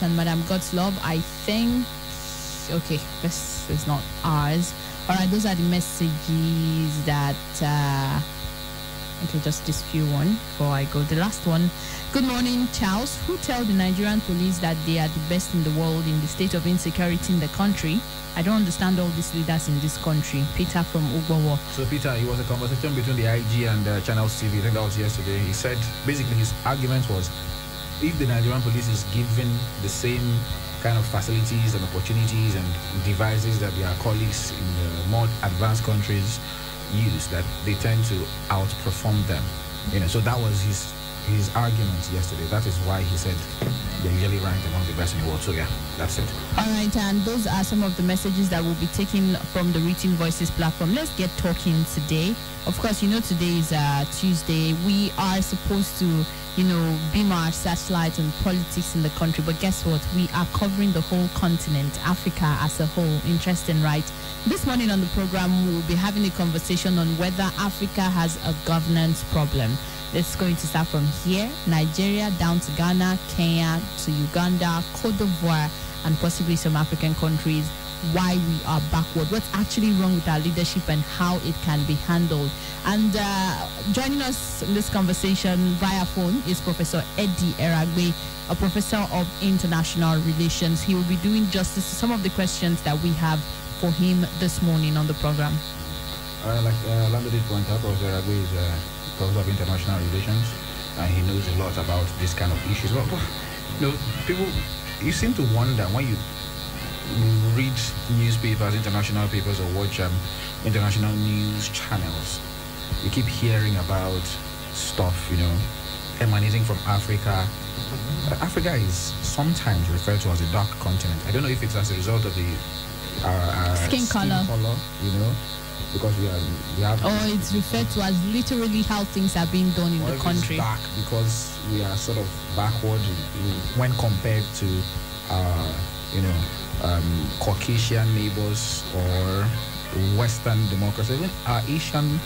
and Madam God's Love. I think, okay, this is not ours. All right, those are the messages that, okay, just this few one before I go. The last one. Good morning, Charles. Who tell the Nigerian police that they are the best in the world in the state of insecurity in the country? I don't understand all these leaders in this country. Peter from Ugbowo. So, Peter, it was a conversation between the IG and Channels TV. I think that was yesterday. He said, basically, his argument was, if the Nigerian police is given the same kind of facilities and opportunities and devices that their colleagues in the more advanced countries use, that they tend to outperform them. So that was his argument yesterday. That is why he said they're usually ranked among the best in the world. So yeah, that's it. All right, and those are some of the messages that will be taken from the Written Voices platform. Let's get talking today. Of course, today is Tuesday. We are supposed to, beam our searchlight on politics in the country. But guess what? We are covering the whole continent, Africa as a whole. Interesting, right? This morning on the program, we'll be having a conversation on whether Africa has a governance problem. It's going to start from here, Nigeria, down to Ghana, Kenya, to Uganda, Cote d'Ivoire, and possibly some African countries. Why we are backward, what's actually wrong with our leadership, and how it can be handled. And joining us in this conversation via phone is Professor Eddie Eragbe, a professor of international relations. He will be doing justice to some of the questions that we have for him this morning on the program. Like Lando did point out, Professor Eragbe is professor of international relations, and he knows a lot about this kind of issues. But people, you seem to wonder when you read newspapers, international papers, or watch international news channels, you keep hearing about stuff, emanating from Africa. Africa is sometimes referred to as a dark continent. I don't know if it's as a result of the skin color, because we have. Or it's referred to as literally how things are being done in the country. It's dark because we are sort of backward when compared to Caucasian neighbors or Western democracy, even our Asian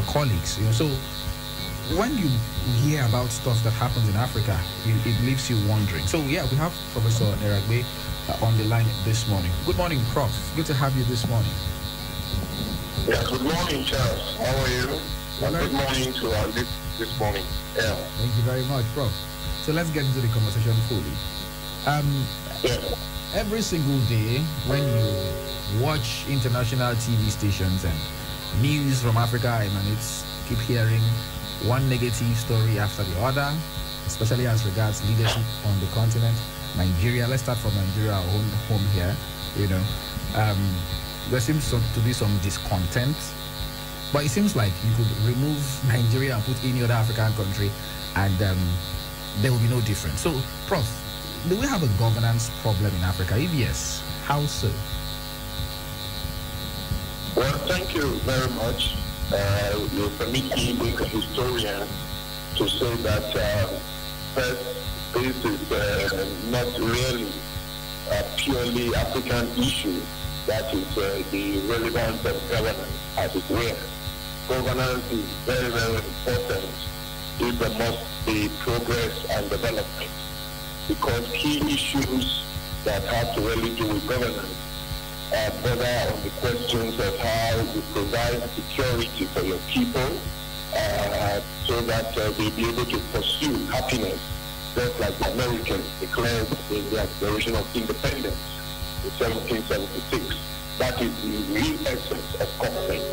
colleagues. So when you hear about stuff that happens in Africa, it leaves you wondering. So yeah, we have Professor Eragbe on the line this morning. Good morning, Prof. Good to have you this morning. Yeah, good morning, Charles. How are you? Good morning to our listeners this morning. Yeah. Thank you very much, Prof. So let's get into the conversation fully. Every single day when you watch international TV stations and news from Africa emanates, keep hearing one negative story after the other, especially as regards leadership on the continent. Nigeria, let's start from Nigeria, our own home here. There seems to be some discontent, but it seems like you could remove Nigeria and put any other African country and there will be no difference. So, Prof, do we have a governance problem in Africa? If yes, how so? Well, thank you very much. You permit me, being a historian, to say that first, this is not really a purely African issue. That is the relevance of governance, as it were. Governance is very, very important if there must be progress and development, because key issues that have to really do with governance border on the questions of how you provide security for your people so that they'll be able to pursue happiness, just like the Americans declared in the Declaration of Independence in 1776. That is the real essence of government,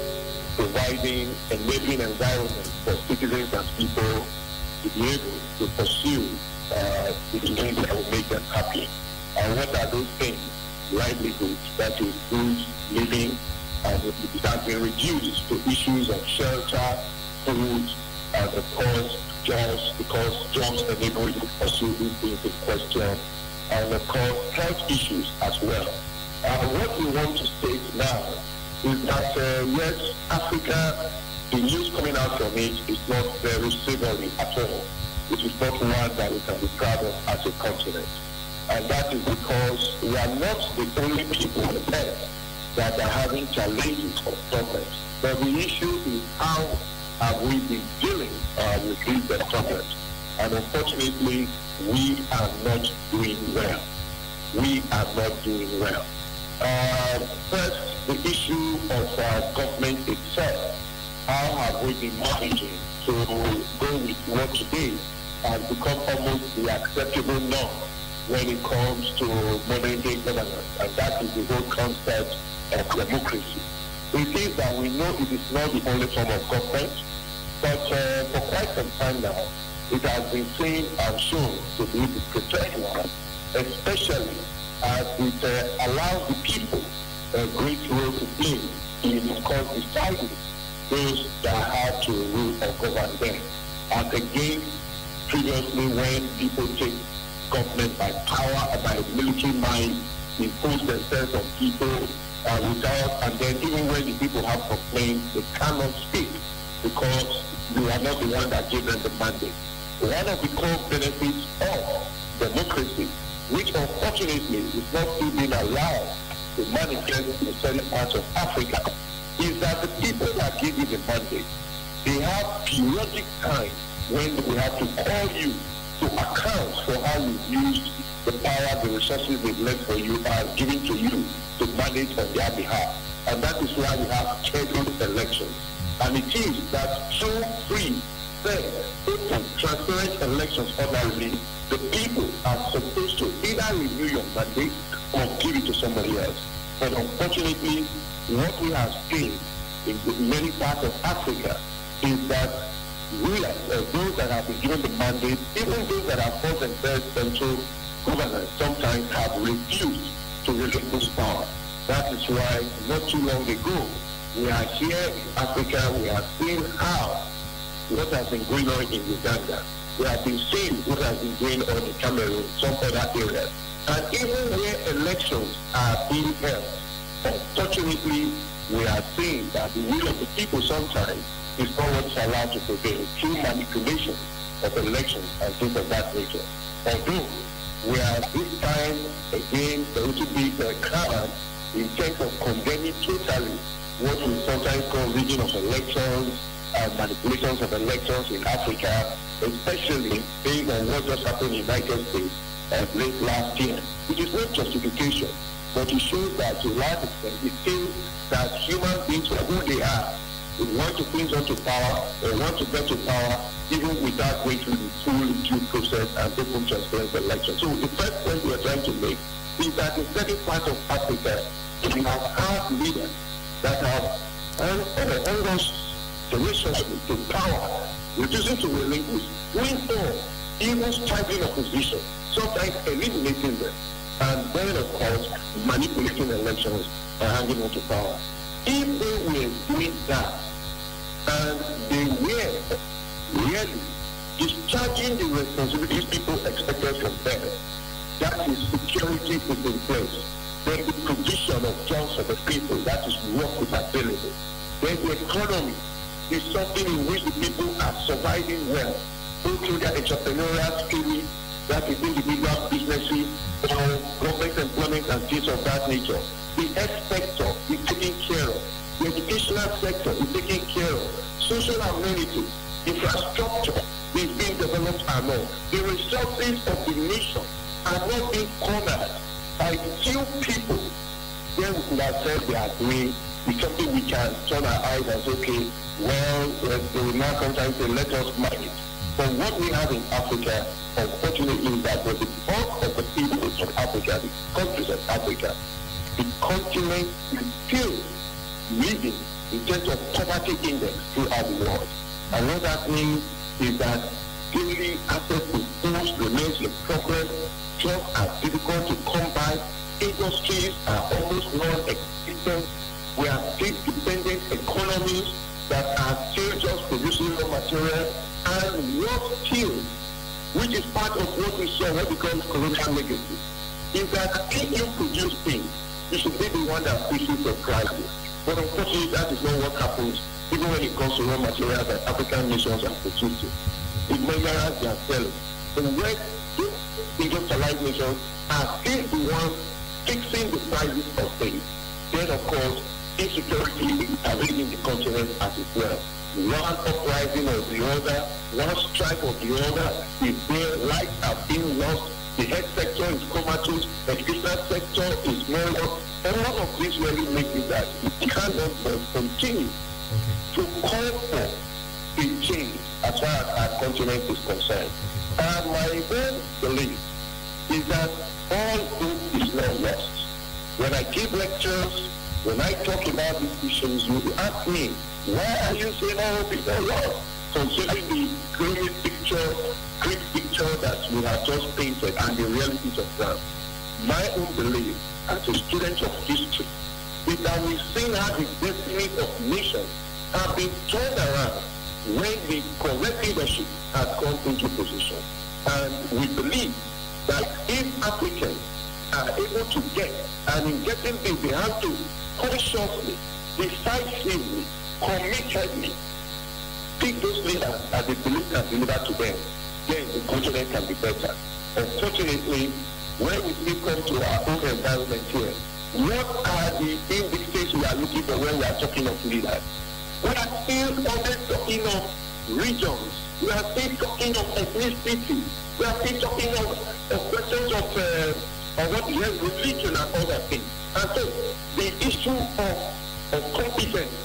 providing enabling environment for citizens and people to be able to pursue the things that will make them happy. And what are those things? Livelihoods, that is good living, and it has been reduced to issues of shelter, food, and of course jobs, because jobs enable you to pursue these things in question, and of course health issues as well. What we want to state now is that yes, Africa, the news coming out from it is not very savory at all. It is not one that we can be proud of as a continent. And that is because we are not the only people on earth that are having challenges or problems. But the issue is how have we been dealing with these problems. And unfortunately, we are not doing well. We are not doing well. First, the issue of government itself. How have we been managing to go with what today has become almost the acceptable norm when it comes to modern day governance, and that is the whole concept of democracy. It is that we know it is not the only form of government, but for quite some time now, it has been seen and shown to be the preferred one, especially as it allows the people a great role to play in, of course, deciding those that have to rule or govern them. And again, previously when people take government by power and by military mind, impose themselves on people without, and then even when the people have complaints, they cannot speak because they are not the one that gave them the mandate. One of the core benefits of democracy, which unfortunately is not still being allowed to manifest in certain parts of Africa, is that the people that give you the mandate, they have periodic time when they have to call you to account for how you've used the power, the resources they've left for you are given to you to manage on their behalf. And that is why we have scheduled elections. And it is that through free, fair, open, transparent elections ordinarily, the people are supposed to either renew your mandate or give it to somebody else. But unfortunately, what we have seen in many parts of Africa is that rulers, those that have been given the mandate, even those that have forced themselves into governance, sometimes have refused to relinquish power. That is why not too long ago, we are here in Africa, we have seen how what has been going on in Uganda. We have been seeing what has been going on in Cameroon, some other areas. And even where elections are being held, unfortunately, we are seeing that the will of the people sometimes is not what's allowed to prevail through manipulation of elections and things of that nature. Although we are this time again a little bit calm in terms of condemning totally what we sometimes call rigging of elections and manipulations of elections in Africa, especially based on what just happened in the United States late last year. It is not justification, but it shows that to a large extent it feels that human beings are who they are. They want to cling on to power, they want to get to power, even without going through the full due process and open transparent election. So the first point we are trying to make is that in certain parts of Africa, we have had leaders that have almost tenaciously to power, refusing to relinquish, doing so, even striking opposition, sometimes eliminating them, and then of course manipulating elections and hanging on to power. If they were doing that, and they were really discharging the responsibilities people expected from them, that is security is in place. Then the provision of jobs for the people, that is work is available. Then the economy is something in which the people are surviving well, both through their entrepreneurial spirit, that is individual businesses, or government employment and things of that nature. The health sector is taken care of. The educational sector is taken care of. Social amenities, infrastructure is being developed and all. The resources of the nation are not being cornered by few people. Then we could have said they are doing it's something we can turn our eyes and say, okay, well, they will now sometimes say, let us manage. But what we have in Africa, unfortunately, is that for the bulk of the people of Africa, the countries of Africa, the continent is still leading in terms of poverty index throughout the world. And what that means is that daily access to food remains a problem. Jobs are difficult to come by. Industries are almost non-existent. We are still dependent economies that are still just producing raw material and what still, which is part of what we saw, what we call colonial legacy, is that if you produce things, you should be the one that faces the crisis. But unfortunately, that is not what happens even when it comes to raw materials that African nations are producing. The minerals they are selling. The West industrialized nations are still the ones fixing the prices of things. Then, of course, insecurity is pervading the continent as well. one uprising or the other, one strike or the other, if their lives have been lost, the health sector is comatose, the educational sector is more lost. All of this really makes it that we cannot but continue to call for a change as far as our continent is concerned. And my own belief is that all hope is not lost. When I give lectures, when I talk about these issues, you ask me, why are you saying all hope is not lost? Considering the great picture that we have just painted and the realities of that. My own belief as a student of history is that we've seen how the destinies of nations have been turned around when the correct leadership has come into position. And we believe that if Africans are able to get, and in getting this, they have to consciously, decisively, committedly pick those leaders that they believe can deliver to them, then the continent can be better. Unfortunately, when we still come to our own environment here, what are the indicators we are looking for when we are talking of leaders? We are still always talking of regions. We are still talking of ethnicity. We are still talking of questions of what is religion and other things. And so the issue of competence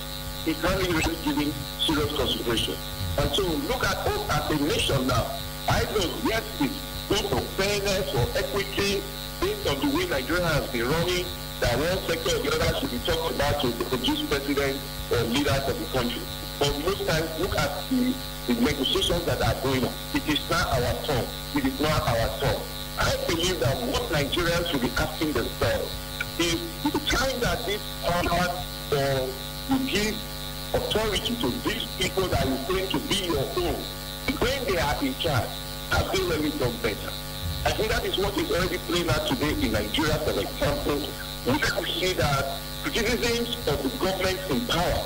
is hardly really giving serious consideration. And so look at us as a nation now. I know, yes, it's not for fairness or equity based on the way Nigeria has been running, that one sector or the other should be talked about to produce presidents or leaders of the country. But most times, look at the negotiations that are going on. It is not our turn. It is not our turn. I believe that what Nigerians should be asking themselves is the time that this power or you give authority to these people that you claim to be your own, when they are in charge, have they really done better? I think that is what is already playing out today in Nigeria, for example. We can see that criticisms of the government in power,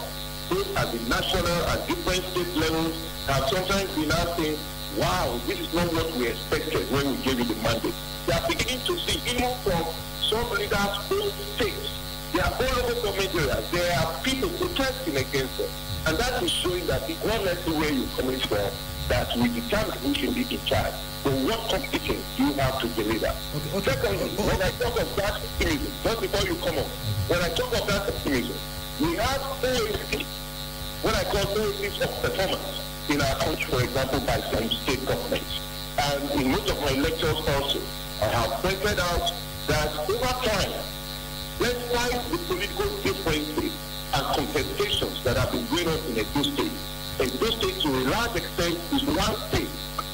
both at the national and different state levels, have sometimes been asking, wow, this is not what we expected when we gave you the mandate. They are beginning to see, even from some leaders' own states, they are all over government areas. There are people protesting against them. And that is showing that it's not necessarily where you're coming from, that we determine who should be in charge. But what competence do you have to deliver? Secondly, when I talk of that optimism, just before you come on, when I talk of that optimism, we have OACs, what I call OACs of performance in our country, for example, by some state governments. And in most of my lectures also, I have pointed out that over time, despite the political differences and contestations that have been going on in Edo State to a large extent is one state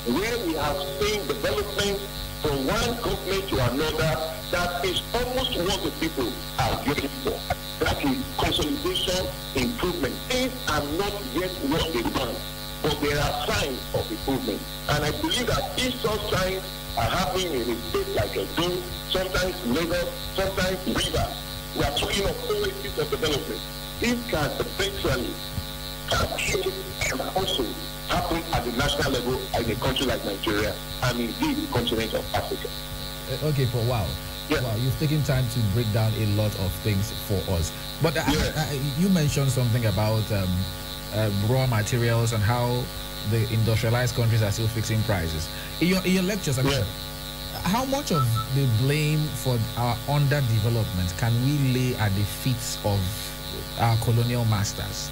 where we have seen development from one government to another that is almost what the people are looking for. That is consolidation, improvement. Things are not yet what they want, but there are signs of improvement. And I believe that if such signs are happening in a state like Edo, sometimes Lagos, sometimes Rivers, we are talking of oases of development. This can eventually can also happen at the national level in a country like Nigeria and indeed the continent of Africa. Okay, for wow. Yeah. Wow, you've taken time to break down a lot of things for us. But you mentioned something about raw materials and how the industrialized countries are still fixing prices. In your lectures, I mean, how much of the blame for our underdevelopment can we lay at the feet of our colonial masters?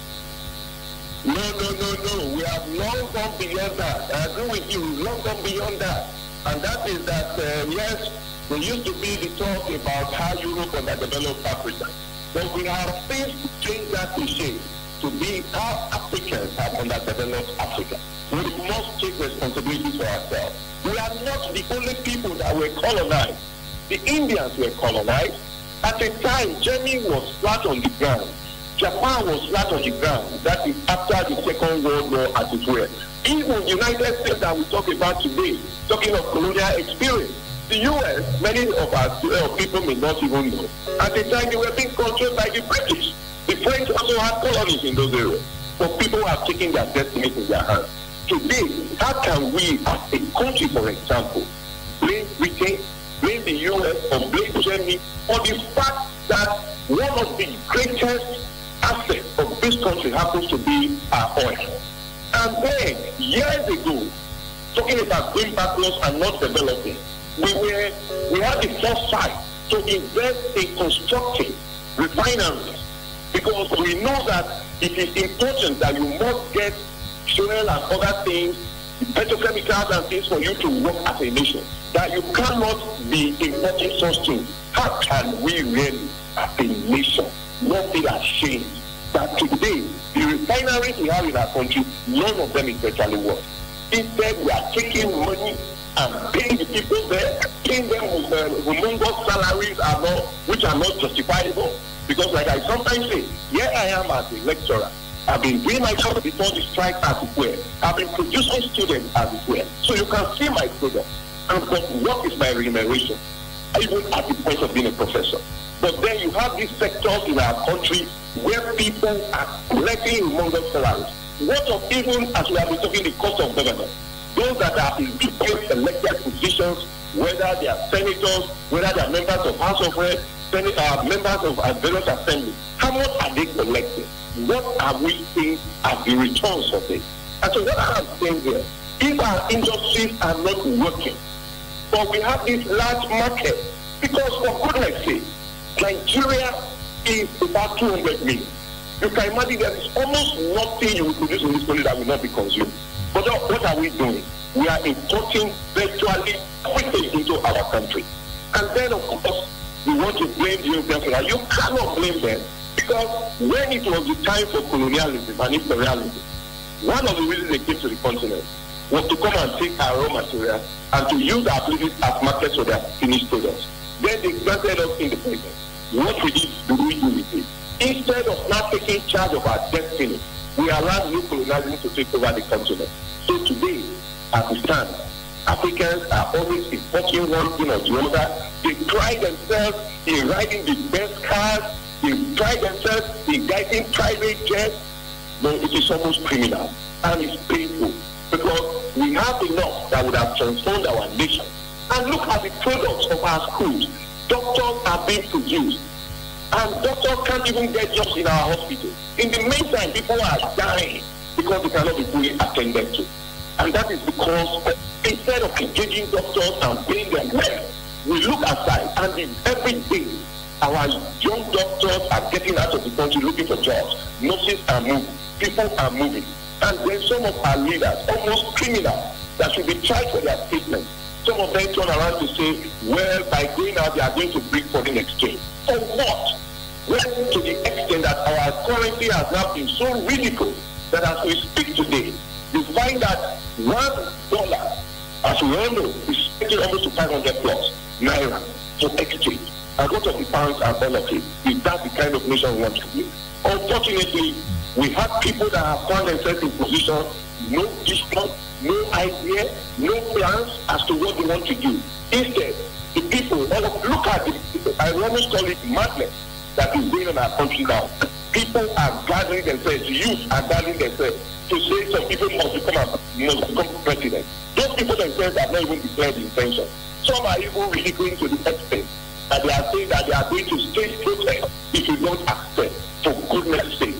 No. We have long gone beyond that. I agree with you. We've long gone beyond that. And that is that, yes, there used to be the talk about how Europe underdeveloped Africa. But we have since changed that cliche to be how Africans have underdeveloped Africa. We must take responsibility for ourselves. We are not the only people that were colonized. The Indians were colonized. At the time, Germany was flat on the ground. Japan was flat on the ground. That is after the Second World War, as it were. Even the United States that we talk about today, talking of colonial experience, the U.S., many of our people may not even know. At the time, they were being controlled by the British. The French also had colonies in those areas. But people have taken their destiny in their hands. Today, how can we, as a country, for example, blame Britain, blame the U.S., or blame Germany for the fact that one of the greatest assets of this country happens to be our our oil. And then, years ago, talking about going backwards and not developing, we had the foresight to invest in constructing refineries, because we know that it is important that you must get fuel and other things, petrochemicals and things for you to work as a nation, that you cannot be importing such things. How can we really, as a nation, not be ashamed that today the refineries we have in our country, none of them is virtually worth? Instead, we are taking money and paying the people there, paying them with humongous salaries which are not justifiable. Because like I sometimes say, here I am as a lecturer. I've been doing my job before the strike as it were. I've been producing students as it were. So you can see my product. And but what is my remuneration? Even at the point of being a professor. But then you have these sectors in our country where people are collecting humongous salaries. What of even, as we have been talking, the cost of government? Those that are in different elected positions, whether they are senators, whether they are members of House of Reps, members of various assemblies, how much are they collecting? What are we seeing as the returns of it? And so what I'm saying here, if our industries are not working, but we have this large market, because for goodness sake, Nigeria is about 200 million. You can imagine there is almost nothing you will produce in this country that will not be consumed. But what are we doing? We are importing virtually everything into our country. And then, of course, we want to blame the Europeans. You cannot blame them, because when it was the time for colonialism and imperialism, one of the reasons they came to the continent was to come and take our raw materials and to use our places as markets for their finished products. Then they granted us independence. What do we do with it? Instead of now taking charge of our destiny, we allow new colonialism to take over the continent. So today, as we stand, Africans are always importing one thing or the other. They pride themselves in riding the best cars. They pride themselves in getting private jets. No, it is almost criminal, and it's painful, because we have enough that would have transformed our nation. And look at the products of our schools. Doctors are being produced, and doctors can't even get jobs in our hospitals. In the meantime, people are dying because they cannot be fully attended to. And that is because instead of engaging doctors and paying them well, we look aside, and every day our young doctors are getting out of the country looking for jobs. Nurses are moving, people are moving. And then some of our leaders, almost criminals, that should be tried for their statements. Some of them turn around to say, well, by going out, they are going to bring foreign exchange. For what? Well, to the extent that our currency has now been so ridiculed that as we speak today, you find that $1, as we all know, is getting almost to 500 plus naira for exchange. And what of the pounds and all of it? Is that the kind of nation we want to be? Unfortunately, we have people that have found themselves in position, no vision, no idea, no plans as to what they want to do. Instead, the people, look at it, I almost call it madness that is going on in our country now. People are gathering themselves, youth are gathering themselves to say some people must become president. Those people themselves have not even declared the intention. Some are even really going to the extent that they are saying that they are going to stage protest if you don't accept, for goodness sake.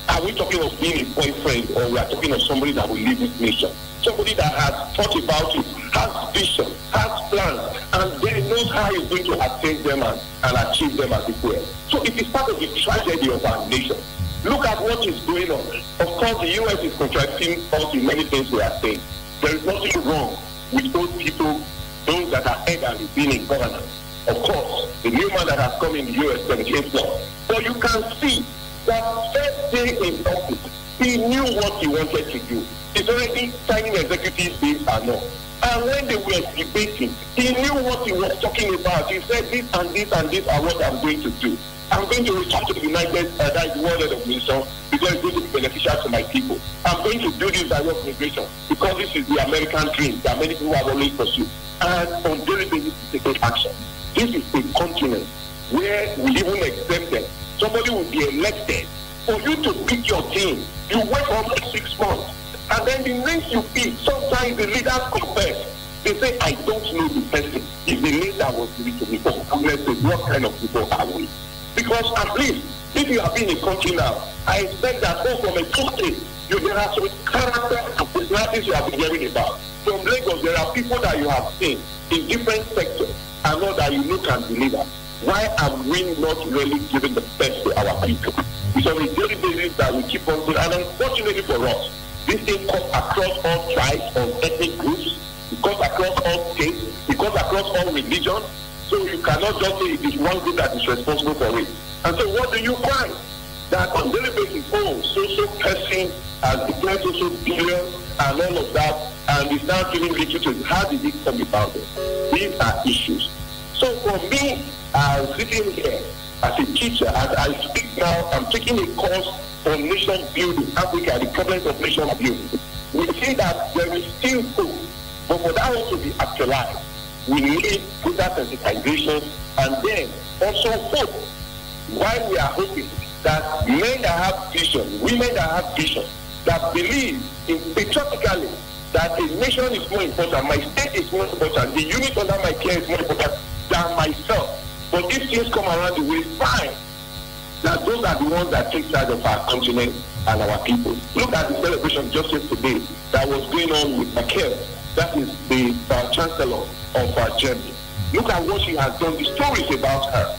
Are we talking of being a boyfriend, or we are talking of somebody that will lead this nation? Somebody that has thought about it, has vision, has plans, and then knows how he's going to attain them and achieve them as it were. So it is part of the tragedy of our nation. Look at what is going on. Of course, the U.S. is contracting us in many things we are saying. There is nothing wrong with those people, those that are elderly, being in governance. Of course, the new man that has come in the U.S. 78 law. But you can see that first day in office, he knew what he wanted to do. He's already signing executive bills and all. And when they were debating, he knew what he was talking about. He said, this and this and this are what I'm going to do. I'm going to return to the United World Organization because it's going to be beneficial to my people. I'm going to do this by work migration because this is the American dream that many people have always pursued. And on daily basis, to take action. This is a continent where we even accept that somebody will be elected. For you to pick your team, you wait for almost 6 months. And then the names you pick, sometimes the leaders confess. They say, I don't know the person. If the name that was given to me, what kind of people are we? Because at least, if you have been in a country now, I expect that from a country, There are some character and personalities you have been hearing about. From Lagos, there are people that you have seen in different sectors and all that you know can deliver. Why are we not really giving the best to our people? It's on a daily basis that we keep on doing, and unfortunately for us, this thing cuts across all tribes or ethnic groups, it cuts across all states, it cuts across all religions, so you cannot just say it is one group that is responsible for it. And so what do you find? That on daily basis, so person has declared so billions and all of that, and is now giving little to it. How did it come about? These are issues. So for me, sitting here as a teacher, as I speak now, I'm taking a course on nation building, Africa, the problems of nation building. We see that there is still hope, but for that hope to be actualized, we need greater sensitization and then also hope. Why we are hoping that men that have vision, women that have vision, that believe in patriotically that a nation is more important, my state is more important, the unit under my care is more important than myself. But if things come around the way, fine. That those are the ones that take charge of our continent and our people. Look at the celebration just yesterday that was going on with Merkel. That is the Chancellor of Germany. Look at what she has done, the stories about her.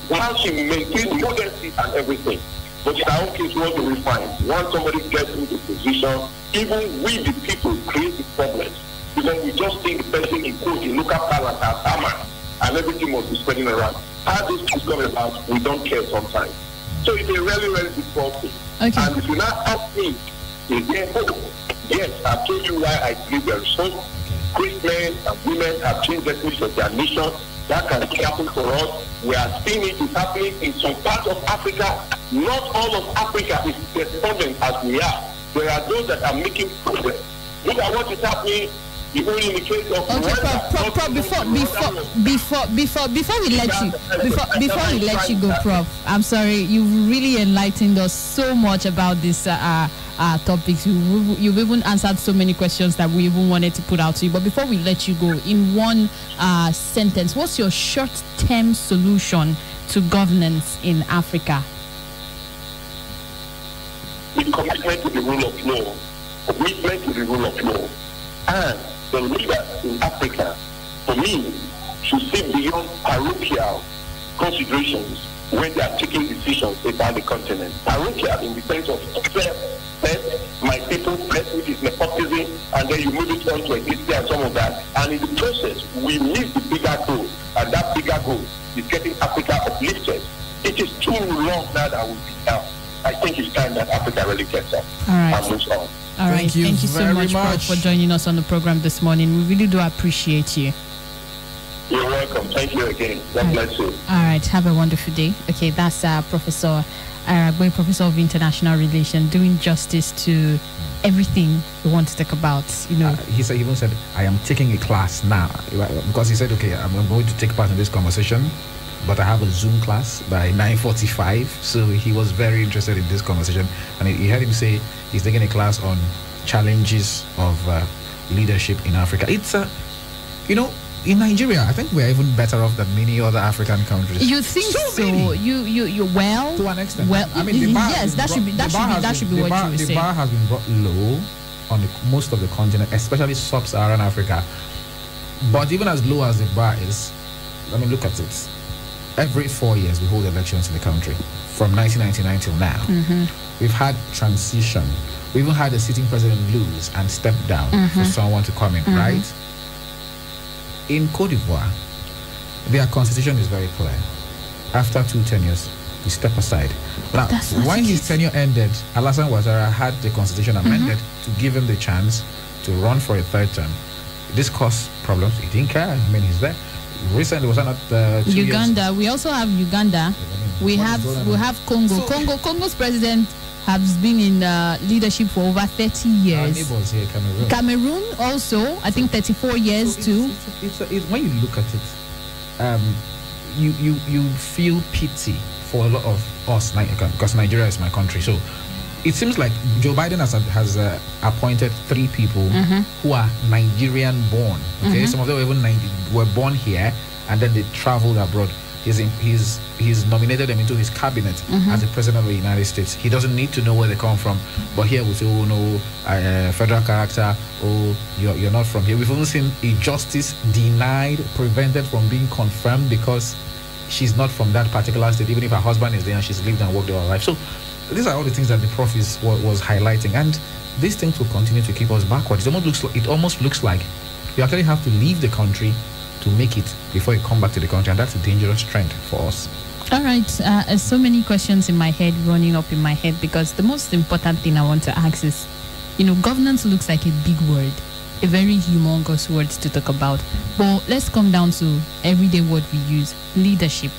While she maintained modesty and everything. But in our own case, what do we find? Once somebody gets into position, even we, the people, create the problems. Because we just think the person in quote, in local parlance as Haman, and everything must be spreading around. How this is coming about, we don't care sometimes. So it's a really, really difficult thing. Okay. And if you now ask me, is there hope? Yes, I've told you why I believe there is hope. Great men and women have changed the course of their nation. That can happen for us. We are seeing it is happening in some parts of Africa. Not all of Africa is responding as we are. There are those that are making progress. Look at what is happening. Even in the case of before we let you go, Prof. I'm sorry, you've really enlightened us so much about this topics. You've even answered so many questions that we even wanted to put out to you. But before we let you go, in one sentence, what's your short-term solution to governance in Africa? The commitment to the rule of law, commitment to the rule of law, and the leaders in Africa, for me, should see beyond parochial considerations when they are taking decisions about the continent. Parochial in the sense of first, my people, first, which is nepotism, and then you move it on to existence and some of that. And in the process, we miss the bigger goal, and that bigger goal is getting Africa uplifted. It is too long now that we'll be down. I think it's time that Africa really gets up and moves on. All right. Thank you so much, Prof, for joining us on the program this morning. We really do appreciate you. You're welcome. Thank you again. God bless you. All right. Have a wonderful day. Okay, that's Professor Aragbe, Professor of International Relations, doing justice to everything we want to talk about. You know, he even said, "I am taking a class now," because he said, "Okay, I'm going to take part in this conversation, but I have a Zoom class by 9:45." So he was very interested in this conversation, and he heard him say he's taking a class on challenges of leadership in Africa. It's in Nigeria, I think we're even better off than many other African countries. You think so? You well, to an extent. Well, I mean, that should be what you say. The bar has been brought low on most of the continent, especially sub-Saharan Africa. But even as low as the bar is, I mean, look at it. Every 4 years, we hold elections in the country. From 1999 till now, we've had transition. We even had a sitting president lose and step down for someone to come in, right? In Cote d'Ivoire, their constitution is very clear. After 2 tenures, you step aside. Now, when his tenure ended, Alassane Ouattara had the constitution amended to give him the chance to run for a 3rd term. This caused problems. He didn't care. I mean, he's there. Recently, was not 2 Uganda. years? We also have Uganda. We have Congo. So, Congo's president has been in leadership for over 30 years. Our neighbors here, Cameroon also, I think 34 years so too. It's when you look at it, you feel pity for a lot of us, because Nigeria is my country. So it seems like Joe Biden has appointed 3 people who are Nigerian born. Okay, some of them were born here and then they traveled abroad. He's nominated them into his cabinet as the president of the United States. He doesn't need to know where they come from. But here we say, oh no, federal character. Oh, you're not from here. We've even seen a justice denied, prevented from being confirmed because she's not from that particular state, even if her husband is there and she's lived and worked all her life. So these are all the things that the prof was highlighting, and these things will continue to keep us backwards. It almost looks like you actually have to leave the country to make it before you come back to the country, and that's a dangerous trend for us. All right, so many questions in my head, running up in my head, because the most important thing I want to ask is, governance looks like a big word, a very humongous word to talk about. But let's come down to everyday word we use: leadership.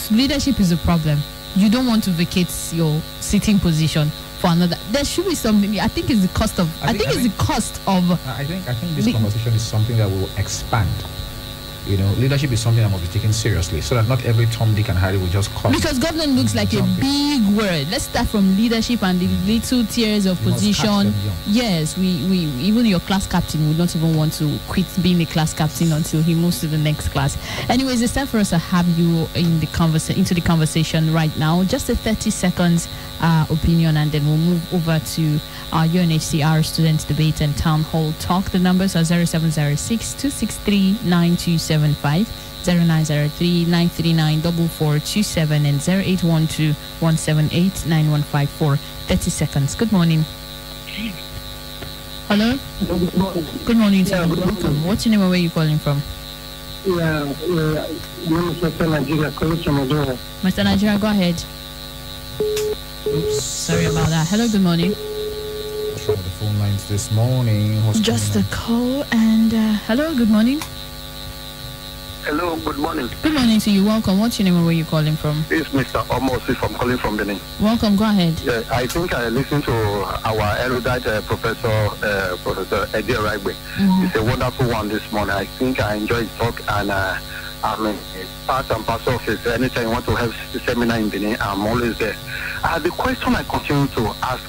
Leadership is a problem. You don't want to vacate your sitting position for another. There should be something. I think it's the cost of. I think the cost of. I think this conversation is something that will expand. Leadership is something that must be taken seriously, so that not every Tom, Dick, and Harry will just come. Because government looks like a big word. Let's start from leadership and the little tiers of position. Yes, we even your class captain would not even want to quit being a class captain until he moves to the next class. Anyways, it's time for us to have you into the conversation right now. Just a 30 seconds opinion, and then we'll move over to our UNHCR student debate and town hall talk. The numbers are 0706 263 9275, 0903 939 4427, and 0812 178 9154. 30 seconds. Good morning. Hello? Good morning, sir. Welcome. What's your name and where are you calling from? Mr. Nigeria, calling from Odoro. Mr. Nigeria, go ahead. Oops, sorry about that. Hello, good morning. What's wrong with the phone lines this morning? Just a call, and hello, good morning. Hello, good morning. Good morning to you. Welcome. What's your name and where are you calling from? This is Mr. Omosi from calling from Benin. Welcome. Go ahead. Yeah, I think I listened to our erudite Professor Eddie Ragbe. It's a wonderful one this morning. I think I enjoyed his talk, and part and parcel of it. Anytime you want to have a seminar in Benin, I'm always there. The question I continue to ask,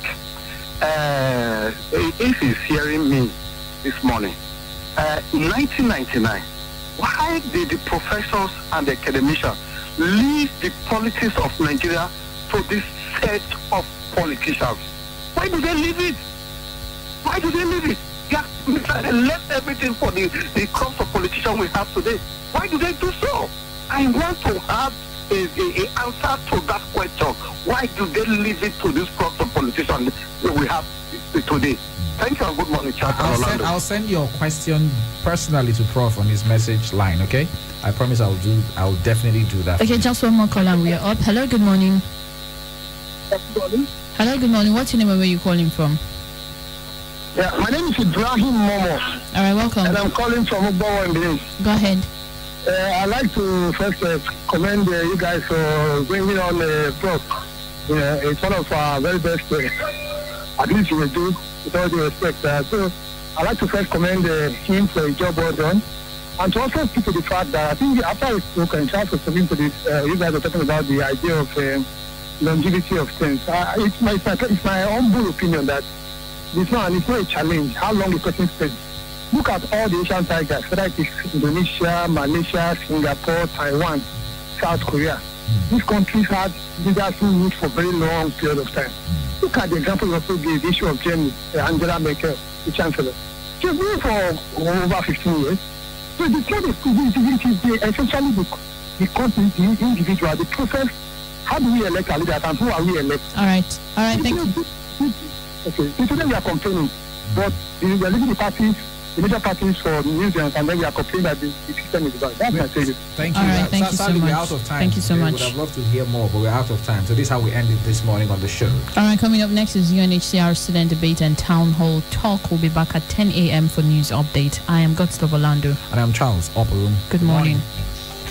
if he's hearing me this morning, in 1999, why did the professors and the academicians leave the politics of Nigeria to this set of politicians? Why do they leave it? Why do they leave it? Yeah, they left everything for the crop of politicians we have today. Why do they do so? I want to have an answer to that question. Why do they leave it to this crop of politicians that we have today? Thank you and good morning, Charles. I'll send your question personally to Prof on his message line, okay? I promise I'll definitely do that. Okay, just one more call and we are up. Hello, good morning. Hello, good morning. What's your name and where are you calling from? Yeah, my name is Ibrahim Momo. All right, welcome. And I'm calling from Ugbawa in Benin. Go ahead. I'd like to first commend you guys for bringing on Prof. It's one of our very best, at least you will do, with all due respect. So I'd like to first commend him for a job well done. And to also speak to the fact that I think after I spoke and Charles was talking to this, you guys are talking about the idea of longevity of things. It's my humble opinion that it's not a challenge how long a person spends. Look at all the Asian tigers, whether it is Indonesia, Malaysia, Singapore, Taiwan, South Korea. These countries had leaders who ruled for a very long period of time. Look at the example also gave the issue of Germany, Angela Merkel, the Chancellor. She was there for over 15 years. So the third is essentially the country, the individual, the process. How do we elect our leaders and who are we electing? All right, thank you. Okay, so today we are complaining, but we are leaving the parties, the major parties for museums, and then we are complaining that the system is bad. That's my take. Thank you. All right, thank you so much. We're out of time. Thank you so much. We would have loved to hear more, but we're out of time. So this is how we end it this morning on the show. All right, coming up next is UNHCR student debate and town hall talk. We'll be back at 10 a.m. for news update. I am Godslove Orlando. And I'm Charles Oporum. Good morning.